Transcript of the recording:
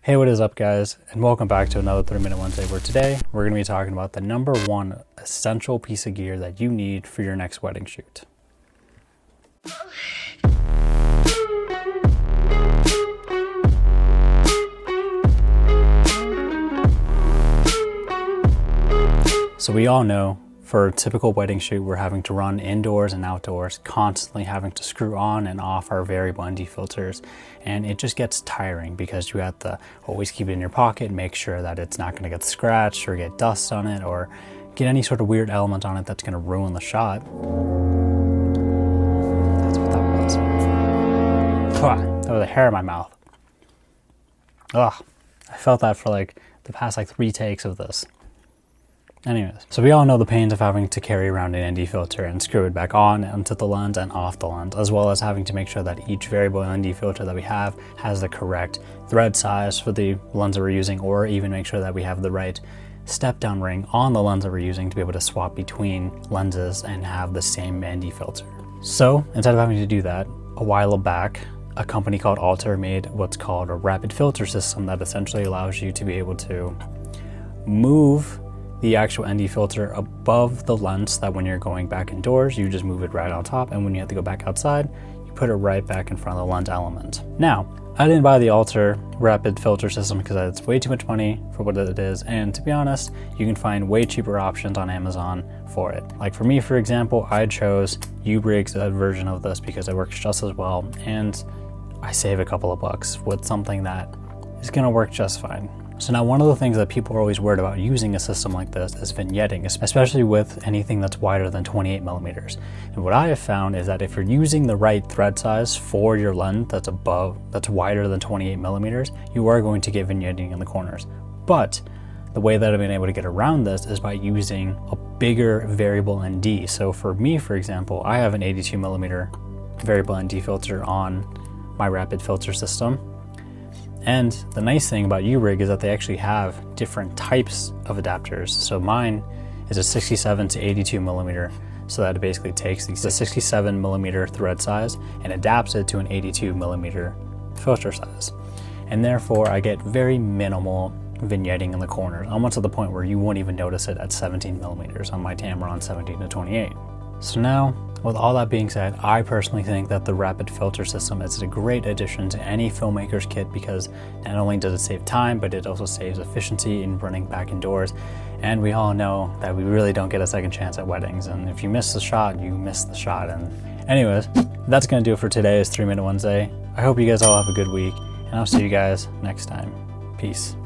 Hey, what is up guys, and welcome back to another 3-Minute Wednesday, where today we're going to be talking about the number one essential piece of gear that you need for your next wedding shoot. So we all know for a typical wedding shoot, we're having to run indoors and outdoors, constantly having to screw on and off our variable ND filters. And it just gets tiring because you have to always keep it in your pocket, make sure that it's not going to get scratched or get dust on it or get any sort of weird element on it that's going to ruin the shot. That's what that was. That was a hair in my mouth. Ugh, I felt that for like the past 3 takes of this. Anyways, so we all know the pains of having to carry around an ND filter and screw it back on onto the lens and off the lens, as well as having to make sure that each variable ND filter that we have has the correct thread size for the lens that we're using, or even make sure that we have the right step down ring on the lens that we're using to be able to swap between lenses and have the same ND filter. So instead of having to do that, a while back, a company called Alter made what's called a rapid filter system that essentially allows you to be able to move the actual ND filter above the lens, that when you're going back indoors, you just move it right on top, and when you have to go back outside, you put it right back in front of the lens element. Now, I didn't buy the Alter rapid filter system because it's way too much money for what it is, and to be honest, you can find way cheaper options on Amazon for it. Like for me, for example, I chose Ubrig's version of this because it works just as well, and I save a couple of bucks with something that is gonna work just fine. So now, one of the things that people are always worried about using a system like this is vignetting, especially with anything that's wider than 28 millimeters. And what I have found is that if you're using the right thread size for your lens that's wider than 28 millimeters, you are going to get vignetting in the corners. But the way that I've been able to get around this is by using a bigger variable ND. So for me, for example, I have an 82 millimeter variable ND filter on my rapid filter system. And the nice thing about Ubrig is that they actually have different types of adapters. So mine is a 67 to 82 millimeter. So that it basically takes the 67 millimeter thread size and adapts it to an 82 millimeter filter size. And therefore I get very minimal vignetting in the corners, almost to the point where you won't even notice it at 17 millimeters on my Tamron 17 to 28. So now, with all that being said, I personally think that the rapid filter system is a great addition to any filmmaker's kit, because not only does it save time, but it also saves efficiency in running back indoors. And we all know that we really don't get a second chance at weddings, and if you miss the shot, you miss the shot. And anyways, that's gonna do it for today's 3-Minute Wednesday. I hope you guys all have a good week, and I'll see you guys next time. Peace.